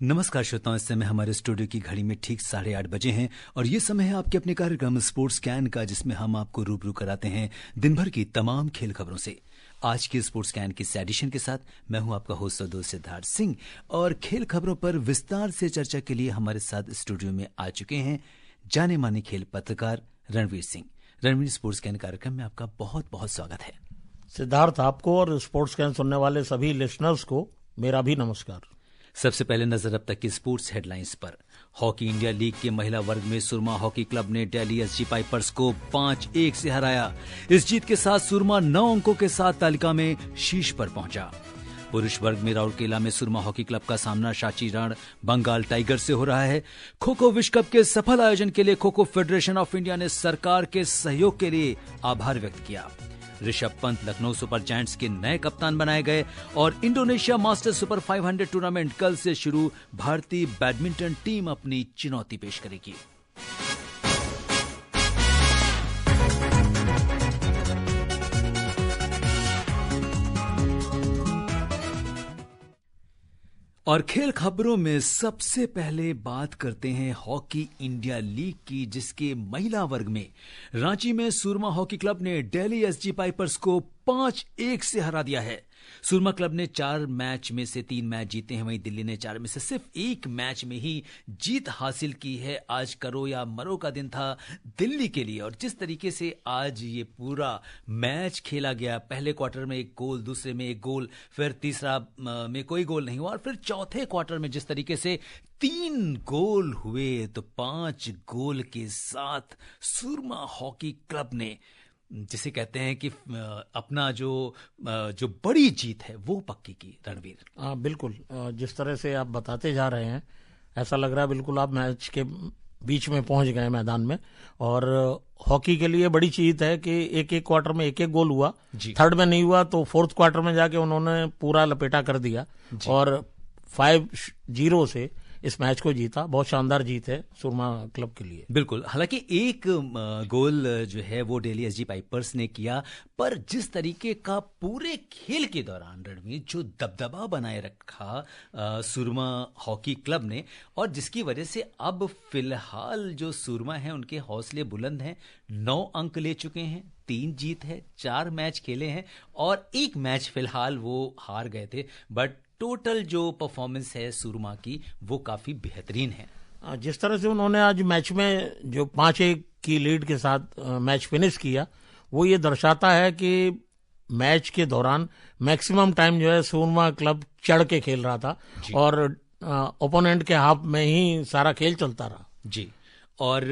नमस्कार श्रोताओं, इस समय हमारे स्टूडियो की घड़ी में ठीक 8:30 बजे हैं और ये समय है आपके अपने कार्यक्रम स्पोर्ट्स स्कैन का, जिसमें हम आपको रूबरू कराते हैं दिन भर की तमाम खेल खबरों से। आज के स्पोर्ट्स स्कैन के इस एडिशन के साथ मैं हूं आपका होस्ट और दोस्त सिद्धार्थ सिंह, और खेल खबरों पर विस्तार से चर्चा के लिए हमारे साथ स्टूडियो में आ चुके हैं जाने माने खेल पत्रकार रणवीर सिंह। रणवीर, स्पोर्ट्स स्कैन कार्यक्रम में आपका बहुत बहुत स्वागत है। सिद्धार्थ, आपको और स्पोर्ट्स स्कैन सुनने वाले सभी लिसनर्स को मेरा भी नमस्कार। सबसे पहले नजर अब तक की स्पोर्ट्स हेडलाइंस पर। हॉकी इंडिया लीग के महिला वर्ग में सुरमा हॉकी क्लब ने दिल्ली एसजी पाइपर्स को 5-1 से हराया। इस जीत के साथ सुरमा 9 अंकों के साथ तालिका में शीर्ष पर पहुंचा। पुरुष वर्ग में राउरकेला में सुरमा हॉकी क्लब का सामना सांची रण बंगाल टाइगर से हो रहा है। खो खो विश्व कप के सफल आयोजन के लिए kho kho federation of India ने सरकार के सहयोग के लिए आभार व्यक्त किया। ऋषभ पंत लखनऊ सुपर जायंट्स के नए कप्तान बनाए गए और इंडोनेशिया मास्टर्स सुपर 500 टूर्नामेंट कल से शुरू। भारतीय बैडमिंटन टीम अपनी चुनौती पेश करेगी। और खेल खबरों में सबसे पहले बात करते हैं हॉकी इंडिया लीग की, जिसके महिला वर्ग में रांची में सुरमा हॉकी क्लब ने दिल्ली एसजी पाइपर्स को 5-1 से हरा दिया है। सुरमा क्लब ने 4 मैच में से 3 मैच जीते हैं, वहीं दिल्ली ने 4 में से सिर्फ 1 मैच में ही जीत हासिल की है। आज करो या मरो का दिन था दिल्ली के लिए, और जिस तरीके से आज ये पूरा मैच खेला गया, पहले क्वार्टर में 1 गोल, दूसरे में 1 गोल, फिर तीसरा में कोई गोल नहीं हुआ, और फिर चौथे क्वार्टर में जिस तरीके से 3 गोल हुए, तो 5 गोल के साथ सुरमा हॉकी क्लब ने, जिसे कहते हैं कि अपना जो बड़ी जीत है वो पक्की की। रणवीर, बिल्कुल, जिस तरह से आप बताते जा रहे हैं ऐसा लग रहा है बिल्कुल आप मैच के बीच में पहुंच गए मैदान में। और हॉकी के लिए बड़ी चीज है कि एक क्वार्टर में 1 गोल हुआ, थर्ड में नहीं हुआ, तो फोर्थ क्वार्टर में जाके उन्होंने पूरा लपेटा कर दिया और 5-0 से इस मैच को जीता। बहुत शानदार जीत है सुरमा क्लब के लिए। बिल्कुल, हालांकि 1 गोल जो है वो दिल्ली एसजी पाइपर्स ने किया, पर जिस तरीके का पूरे खेल के दौरान रणवीर जो दबदबा बनाए रखा सुरमा हॉकी क्लब ने, और जिसकी वजह से अब फिलहाल जो सुरमा है उनके हौसले बुलंद हैं। 9 अंक ले चुके हैं, 3 जीत है, 4 मैच खेले हैं और 1 मैच फिलहाल वो हार गए थे, बट टोटल जो परफॉर्मेंस है सुरमा की वो काफी बेहतरीन है। जिस तरह से उन्होंने आज मैच में जो 5-1 की लीड के साथ मैच फिनिश किया, वो ये दर्शाता है कि मैच के दौरान मैक्सिमम टाइम जो है सुरमा क्लब चढ़ के खेल रहा था और ओपोनेंट के हाफ में ही सारा खेल चलता रहा। जी, और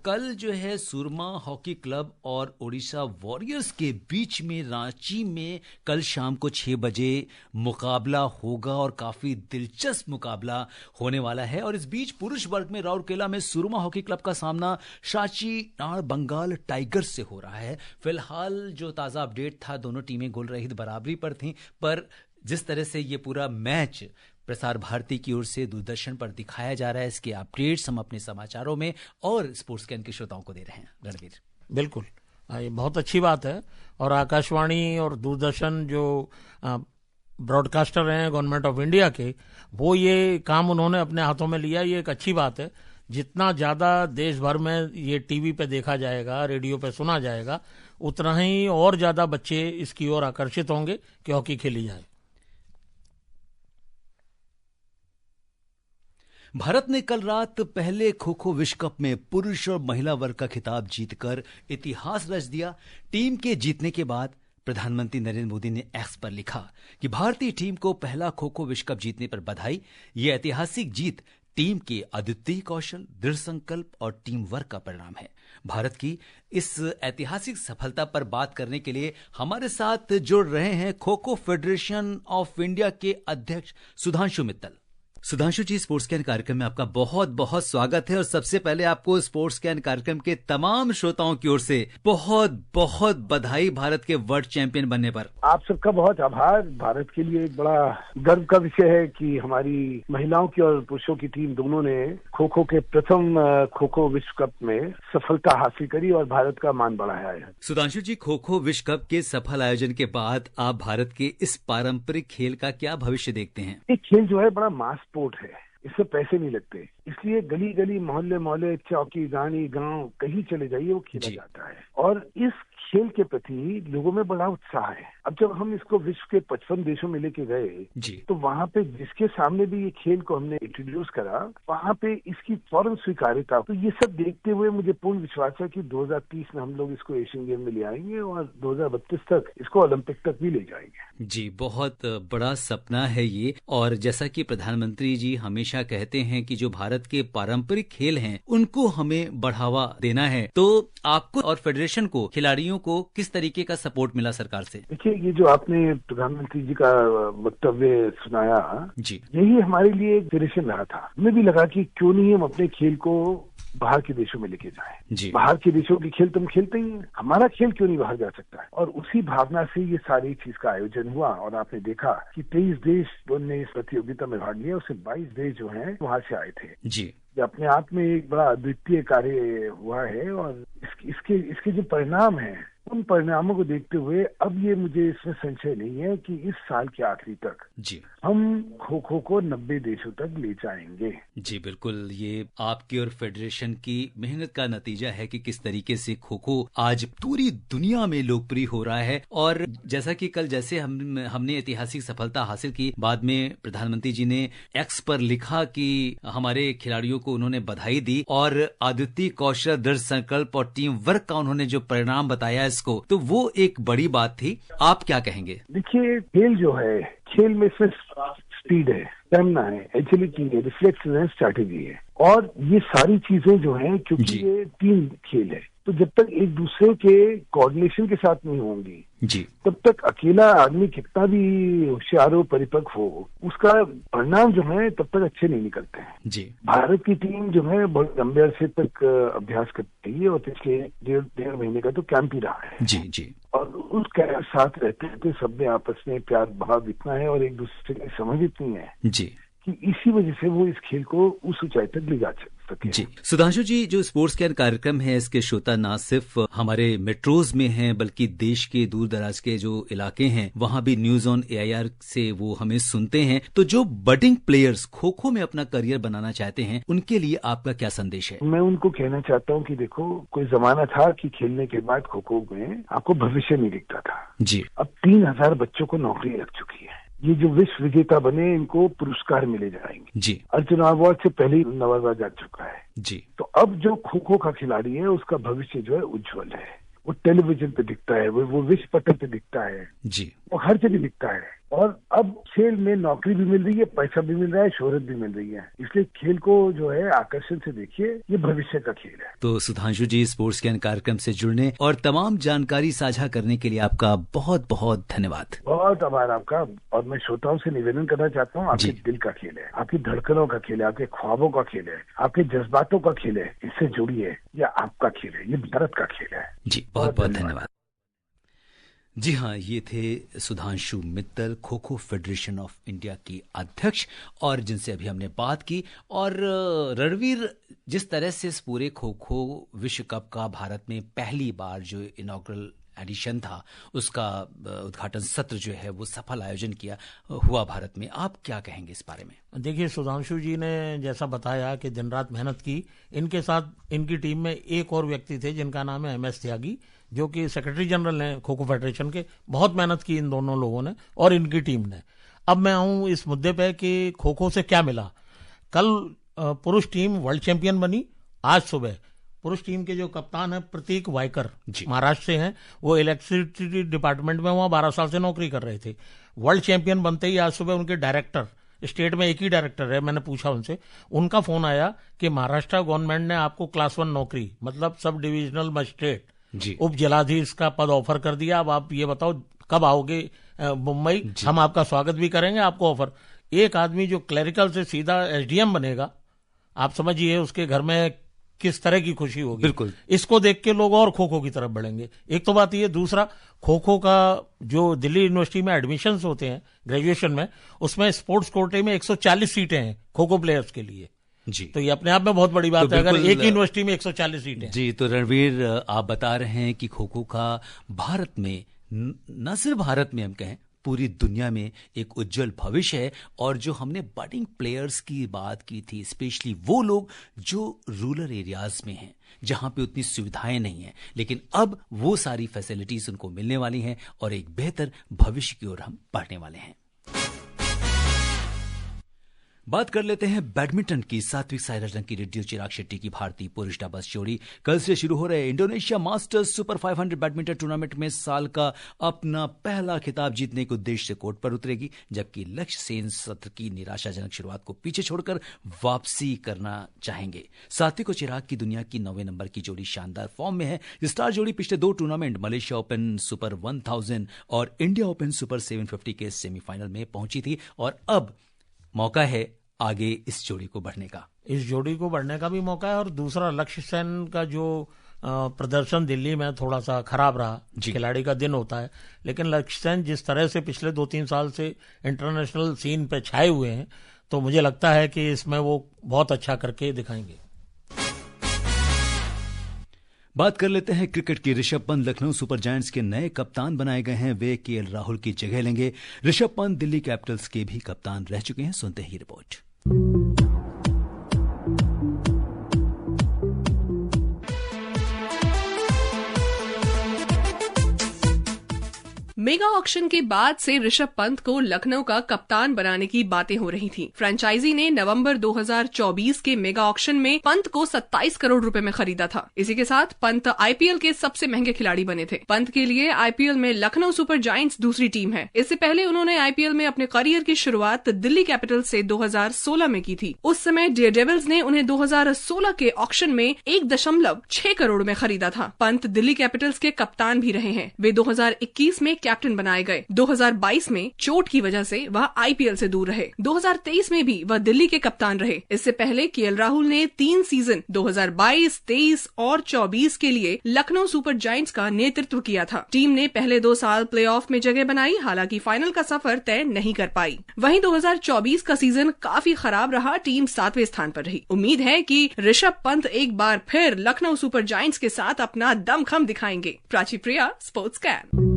कल जो है सुरमा हॉकी क्लब और ओडिशा वॉरियर्स के बीच में रांची में कल शाम को 6 बजे मुकाबला होगा और काफी दिलचस्प मुकाबला होने वाला है। और इस बीच पुरुष वर्ग में राउरकेला में सुरमा हॉकी क्लब का सामना सांची रण बंगाल टाइगर से हो रहा है। फिलहाल जो ताजा अपडेट था, दोनों टीमें गोल रहित बराबरी पर थीं, पर जिस तरह से ये पूरा मैच प्रसार भारती की ओर से दूरदर्शन पर दिखाया जा रहा है, इसके अपडेट्स हम अपने समाचारों में और स्पोर्ट्स स्कैन के श्रोताओं को दे रहे हैं। रणवीर, बिल्कुल, ये बहुत अच्छी बात है। और आकाशवाणी और दूरदर्शन जो ब्रॉडकास्टर हैं गवर्नमेंट ऑफ इंडिया के, वो ये काम उन्होंने अपने हाथों में लिया, ये एक अच्छी बात है। जितना ज्यादा देश भर में ये टीवी पे देखा जाएगा, रेडियो पे सुना जाएगा, उतना ही और ज्यादा बच्चे इसकी ओर आकर्षित होंगे कि हॉकी खेली जाए। भारत ने कल रात पहले खो खो विश्व कप में पुरुष और महिला वर्ग का खिताब जीतकर इतिहास रच दिया। टीम के जीतने के बाद प्रधानमंत्री नरेंद्र मोदी ने एक्स पर लिखा कि भारतीय टीम को पहला खो खो विश्व कप जीतने पर बधाई। यह ऐतिहासिक जीत टीम के अद्वितीय कौशल, दृढ़ संकल्प और टीम वर्क का परिणाम है। भारत की इस ऐतिहासिक सफलता पर बात करने के लिए हमारे साथ जुड़ रहे हैं kho kho federation of India के अध्यक्ष सुधांशु मित्तल। सुधांशु जी, स्पोर्ट्स स्कैन कार्यक्रम में आपका बहुत बहुत स्वागत है, और सबसे पहले आपको स्पोर्ट्स स्कैन कार्यक्रम के तमाम श्रोताओं की ओर से बहुत बहुत बधाई भारत के वर्ल्ड चैंपियन बनने पर। आप सबका बहुत आभार। भारत के लिए एक बड़ा गर्व का विषय है कि हमारी महिलाओं की और पुरुषों की टीम दोनों ने खो खो के प्रथम खो खो विश्व कप में सफलता हासिल करी और भारत का मान बढ़ाया है। सुधांशु जी, खो खो विश्व कप के सफल आयोजन के बाद आप भारत के इस पारंपरिक खेल का क्या भविष्य देखते हैं? ये खेल जो है बड़ा मास स्पोर्ट है इससे पैसे नहीं लगते, इसलिए गली गली मोहल्ले मोहल्ले चौकी गानी गांव कहीं चले जाइए वो खेला जाता है और इस खेल के प्रति लोगों में बड़ा उत्साह है। अब जब हम इसको विश्व के 55 देशों में लेके गए तो वहाँ पे जिसके सामने भी ये खेल को हमने इंट्रोड्यूस करा वहाँ पे इसकी फौरन स्वीकार्यता। तो ये सब देखते हुए मुझे पूर्ण विश्वास है कि 2030 में हम लोग इसको एशियन गेम में ले आएंगे और 2032 तक इसको ओलंपिक तक भी ले जाएंगे। जी, बहुत बड़ा सपना है ये। और जैसा कि प्रधानमंत्री जी हमेशा कहते हैं कि जो भारत के पारंपरिक खेल हैं उनको हमें बढ़ावा देना है, तो आपको और फेडरेशन को, खिलाड़ियों को किस तरीके का सपोर्ट मिला सरकार से? देखिए, ये जो आपने प्रधानमंत्री जी का वक्तव्य सुनाया जी, यही हमारे लिए एक डायरेक्शन रहा था। हमें भी लगा कि क्यों नहीं हम अपने खेल को बाहर के देशों में लेके जाएं। बाहर के देशों के खेल तुम खेलते ही, हमारा खेल क्यों नहीं बाहर जा सकता है। और उसी भावना से ये सारी चीज का आयोजन हुआ और आपने देखा कि 23 देश ने इस प्रतियोगिता में भाग लिया, उससे 22 देश जो हैं वहां से आए थे। जी, ये अपने आप में एक बड़ा अद्वितीय कार्य हुआ है और इसके जो परिणाम हैं उन परिणामों को देखते हुए अब ये मुझे इसमें संशय नहीं है कि इस साल के आखिरी तक जी हम खो खो को 90 देशों तक ले जाएंगे। जी बिल्कुल, ये आपकी और फेडरेशन की मेहनत का नतीजा है कि किस तरीके से खो खो आज पूरी दुनिया में लोकप्रिय हो रहा है। और जैसा कि कल जैसे हमने ऐतिहासिक सफलता हासिल की, बाद में प्रधानमंत्री जी ने एक्स पर लिखा कि हमारे खिलाड़ियों को उन्होंने बधाई दी और अद्वितीय कौशल, दृढ़ संकल्प और टीम वर्क का उन्होंने जो परिणाम बताया इसको, तो वो एक बड़ी बात थी। आप क्या कहेंगे? देखिए, खेल जो है, खेल में सिर्फ स्पीड है, स्टेमिना है, एजिलिटी है, रिफ्लेक्स है, स्ट्रैटेजी है और ये सारी चीजें जो हैं, क्योंकि ये टीम खेल है, तो जब तक एक दूसरे के कोऑर्डिनेशन के साथ नहीं होंगी जी, तब तक अकेला आदमी कितना भी होशियार हो, परिपक्व हो, उसका परिणाम जो है तब तक अच्छे नहीं निकलते हैं। जी, भारत की टीम जो है बहुत लंबे अरसे तक अभ्यास करती है और पिछले डेढ़ महीने का तो कैंप ही रहा है। जी जी, और उस कैंप साथ रहते हैं तो सब में आपस में प्यार भाव इतना है और एक दूसरे की समझ इतनी है जी कि इसी वजह से वो इस खेल को उस ऊंचाई तक ले जा सके। जी, सुधांशु जी, जो स्पोर्ट्स केयर कार्यक्रम है इसके श्रोता ना सिर्फ हमारे मेट्रोज में हैं बल्कि देश के दूर दराज के जो इलाके हैं वहां भी न्यूज ऑन AIR से वो हमें सुनते हैं। तो जो बडिंग प्लेयर्स खो खो में अपना करियर बनाना चाहते हैं उनके लिए आपका क्या संदेश है? मैं उनको कहना चाहता हूँ कि देखो, कोई जमाना था कि खेलने के बाद खो खो में आपको भविष्य नहीं दिखता था जी, अब 3000 बच्चों को नौकरी लग चुकी है। ये जो विश्व विजेता बने इनको पुरस्कार मिले जाएंगे जी, अर्जुन अवार्ड से पहले ही नवाजा जा चुका है जी। तो अब जो खो खो का खिलाड़ी है उसका भविष्य जो है उज्जवल है। वो टेलीविजन पे दिखता है, वो विश्व पटल पे दिखता है जी, वो हर जगह दिखता है और अब खेल में नौकरी भी मिल रही है, पैसा भी मिल रहा है, शोहरत भी मिल रही है। इसलिए खेल को जो है आकर्षण से देखिए, ये भविष्य का खेल है। तो सुधांशु जी, स्पोर्ट्स के कार्यक्रम से जुड़ने और तमाम जानकारी साझा करने के लिए आपका बहुत बहुत धन्यवाद। बहुत आभार आपका। और मैं श्रोताओं से निवेदन करना चाहता हूँ, आपके दिल का खेल है, आपकी धड़कनों का खेल है, आपके ख्वाबों का खेल है, आपके जज्बातों का खेल है, इससे जुड़िए। ये आपका खेल है, ये भारत का खेल है जी। बहुत बहुत धन्यवाद। जी हाँ, ये थे Sudhanshu Mittal, kho kho federation of India की अध्यक्ष, और जिनसे अभी हमने बात की। और रणवीर, जिस तरह से इस पूरे खो खो विश्व कप का भारत में पहली बार जो इनॉग्रल एडिशन था उसका उद्घाटन सत्र जो है वो सफल आयोजन हुआ भारत में, आप क्या कहेंगे इस बारे में? देखिए, सुधांशु जी ने जैसा बताया कि दिन रात मेहनत की, इनके साथ इनकी टीम में एक और व्यक्ति थे जिनका नाम है MS त्यागी, जो कि सेक्रेटरी जनरल हैं खो खो फेडरेशन के। बहुत मेहनत की इन दोनों लोगों ने और इनकी टीम ने। अब मैं आऊं इस मुद्दे पे कि खो खो से क्या मिला। कल पुरुष टीम वर्ल्ड चैंपियन बनी। आज सुबह पुरुष टीम के जो कप्तान है प्रतीक वायकर, महाराष्ट्र से हैं, वो इलेक्ट्रिसिटी डिपार्टमेंट में वहां 12 साल से नौकरी कर रहे थे। वर्ल्ड चैंपियन बनते ही आज सुबह उनके डायरेक्टर, स्टेट में एक ही डायरेक्टर है, मैंने पूछा उनसे, उनका फोन आया कि महाराष्ट्र गवर्नमेंट ने आपको क्लास 1 नौकरी, मतलब सब डिविजनल मजिस्ट्रेट, उप जिलाधीश का पद ऑफर कर दिया। अब आप ये बताओ कब आओगे मुंबई, हम आपका स्वागत भी करेंगे, आपको ऑफर। एक आदमी जो क्लरिकल से सीधा SDM बनेगा, आप समझिए उसके घर में किस तरह की खुशी होगी। बिल्कुल, इसको देख के लोग और खो खो की तरफ बढ़ेंगे। एक तो बात ये, दूसरा खो खो का जो दिल्ली यूनिवर्सिटी में एडमिशन्स होते हैं ग्रेजुएशन में, उसमें स्पोर्ट्स कोटे में 140 सीटें हैं खो खो प्लेयर्स के लिए जी। तो ये अपने आप में बहुत बड़ी बात है, अगर एक ही यूनिवर्सिटी में 140 सीटें जी। तो रणवीर, आप बता रहे हैं कि खो खो का भारत में, न सिर्फ भारत में हम कहें पूरी दुनिया में एक उज्जवल भविष्य है। और जो हमने बडिंग प्लेयर्स की बात की थी, स्पेशली वो लोग जो रूरल एरियाज में हैं, जहां पे उतनी सुविधाएं नहीं हैं, लेकिन अब वो सारी फैसिलिटीज उनको मिलने वाली हैं और एक बेहतर भविष्य की ओर हम बढ़ने वाले हैं। बात कर लेते हैं बैडमिंटन की। सात्विक साईराज रंकी रेड्डी और चिराग शेट्टी की भारतीय पुरुष डबल्स जोड़ी कल से शुरू हो रहे Indonesia masters super 500 badminton tournament में साल का अपना पहला खिताब जीतने के उद्देश्य से कोर्ट पर उतरेगी, जबकि लक्ष्य सेन सत्र की निराशाजनक शुरुआत को पीछे छोड़कर वापसी करना चाहेंगे। सात्विक और चिराग की दुनिया की 9वें नंबर की जोड़ी शानदार फॉर्म में है। स्टार जोड़ी पिछले 2 टूर्नामेंट मलेशिया ओपन सुपर 1000 और इंडिया ओपन सुपर 750 के सेमीफाइनल में पहुंची थी और अब मौका है आगे इस जोड़ी को बढ़ने का। इस जोड़ी को बढ़ने का भी मौका है और दूसरा लक्ष्य सेन का जो प्रदर्शन दिल्ली में थोड़ा सा खराब रहा, खिलाड़ी का दिन होता है, लेकिन लक्ष्य सेन जिस तरह से पिछले 2-3 साल से इंटरनेशनल सीन पे छाए हुए हैं, तो मुझे लगता है कि इसमें वो बहुत अच्छा करके दिखाएंगे। बात कर लेते हैं क्रिकेट की। ऋषभ पंत लखनऊ सुपर जायंट्स के नए कप्तान बनाए गए हैं। वे केएल राहुल की जगह लेंगे। ऋषभ पंत दिल्ली कैपिटल्स के भी कप्तान रह चुके हैं। सुनते ही रिपोर्ट। मेगा ऑक्शन के बाद से ऋषभ पंत को लखनऊ का कप्तान बनाने की बातें हो रही थी। फ्रेंचाइजी ने नवंबर 2024 के मेगा ऑक्शन में पंत को 27 करोड़ रुपए में खरीदा था। इसी के साथ पंत आईपीएल के सबसे महंगे खिलाड़ी बने थे। पंत के लिए आईपीएल में लखनऊ सुपर जायंट्स दूसरी टीम है। इससे पहले उन्होंने आईपीएल में अपने करियर की शुरुआत दिल्ली कैपिटल्स से 2016 में की थी। उस समय डेयरडेविल्स ने उन्हें 2016 के ऑक्शन में 1.6 करोड़ में खरीदा था। पंत दिल्ली कैपिटल्स के कप्तान भी रहे हैं। वे 2021 में कैप्टन बनाए गए। 2022 में चोट की वजह से वह आईपीएल से दूर रहे। 2023 में भी वह दिल्ली के कप्तान रहे। इससे पहले केएल राहुल ने 3 सीजन 2022, 23 और 24 के लिए लखनऊ सुपर जायंट्स का नेतृत्व किया था। टीम ने पहले 2 साल प्लेऑफ में जगह बनाई, हालांकि फाइनल का सफर तय नहीं कर पाई। वहीं 2024 का सीजन काफी खराब रहा। टीम 7वें स्थान पर रही। उम्मीद है कि ऋषभ पंत एक बार फिर लखनऊ सुपर जायंट्स के साथ अपना दमखम दिखाएंगे। प्राची प्रिया, स्पोर्ट्स कैन।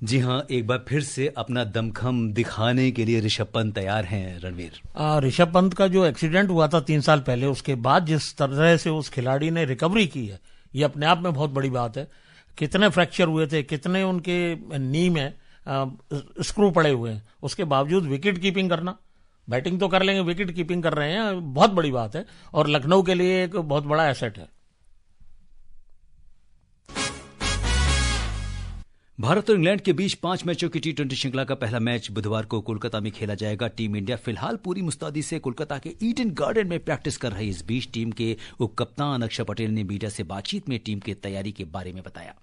जी हाँ, एक बार फिर से अपना दमखम दिखाने के लिए ऋषभ पंत तैयार हैं। रणवीर, ऋषभ पंत का जो एक्सीडेंट हुआ था 3 साल पहले, उसके बाद जिस तरह से उस खिलाड़ी ने रिकवरी की है, ये अपने आप में बहुत बड़ी बात है। कितने फ्रैक्चर हुए थे, कितने उनके नी में स्क्रू पड़े हुए हैं, उसके बावजूद विकेट कीपिंग करना, बैटिंग तो कर लेंगे, विकेट कीपिंग कर रहे हैं, बहुत बड़ी बात है और लखनऊ के लिए एक बहुत बड़ा एसेट है। भारत और इंग्लैंड के बीच 5 मैचों की T20 श्रृंखला का पहला मैच बुधवार को कोलकाता में खेला जाएगा। टीम इंडिया फिलहाल पूरी मुस्तैदी से कोलकाता के ईडन गार्डन में प्रैक्टिस कर रही। इस बीच टीम के उप कप्तान अक्षर पटेल ने मीडिया से बातचीत में टीम की तैयारी के बारे में बताया।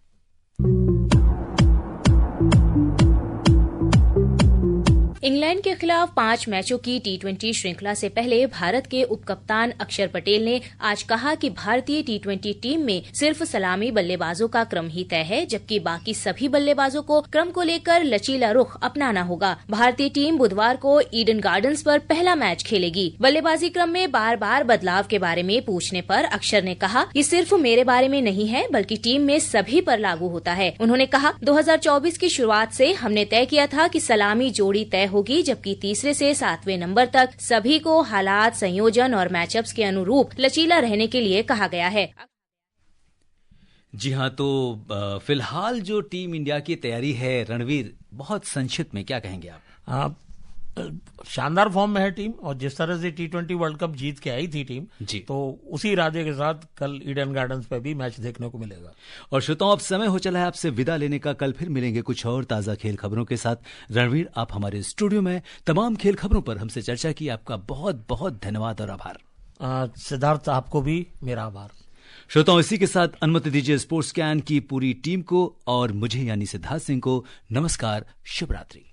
इंग्लैंड के खिलाफ 5 मैचों की T20 श्रृंखला से पहले भारत के उपकप्तान अक्षर पटेल ने आज कहा कि भारतीय T20 टीम में सिर्फ सलामी बल्लेबाजों का क्रम ही तय है, जबकि बाकी सभी बल्लेबाजों को क्रम को लेकर लचीला रुख अपनाना होगा। भारतीय टीम बुधवार को ईडन गार्डन्स पर पहला मैच खेलेगी। बल्लेबाजी क्रम में बार बार बदलाव के बारे में पूछने पर अक्षर ने कहा, ये सिर्फ मेरे बारे में नहीं है, बल्कि टीम में सभी पर लागू होता है। उन्होंने कहा, 2024 की शुरुआत से हमने तय किया था कि सलामी जोड़ी तय होगी, जबकि तीसरे से 7वें नंबर तक सभी को हालात, संयोजन और मैचअप्स के अनुरूप लचीला रहने के लिए कहा गया है। जी हाँ, तो फिलहाल जो टीम इंडिया की तैयारी है, रणवीर, बहुत संक्षिप्त में क्या कहेंगे आप? शानदार फॉर्म में है टीम और जिस तरह से T20 वर्ल्ड कप जीत के आई थी टीम जी, तो उसी इरादे के साथ कल ईडन गार्डन्स पे भी मैच देखने को मिलेगा। और श्रोताओं, अब समय हो चला है आपसे विदा लेने का। कल फिर मिलेंगे कुछ और ताजा खेल खबरों के साथ। रणवीर, आप हमारे स्टूडियो में तमाम खेल खबरों पर हमसे चर्चा की, आपका बहुत बहुत धन्यवाद और आभार। सिद्धार्थ, आपको भी मेरा आभार। श्रोताओं, इसी के साथ अनुमति दीजिए स्पोर्ट्स कैन की पूरी टीम को और मुझे यानी सिद्धार्थ सिंह को नमस्कार, शुभ रात्रि।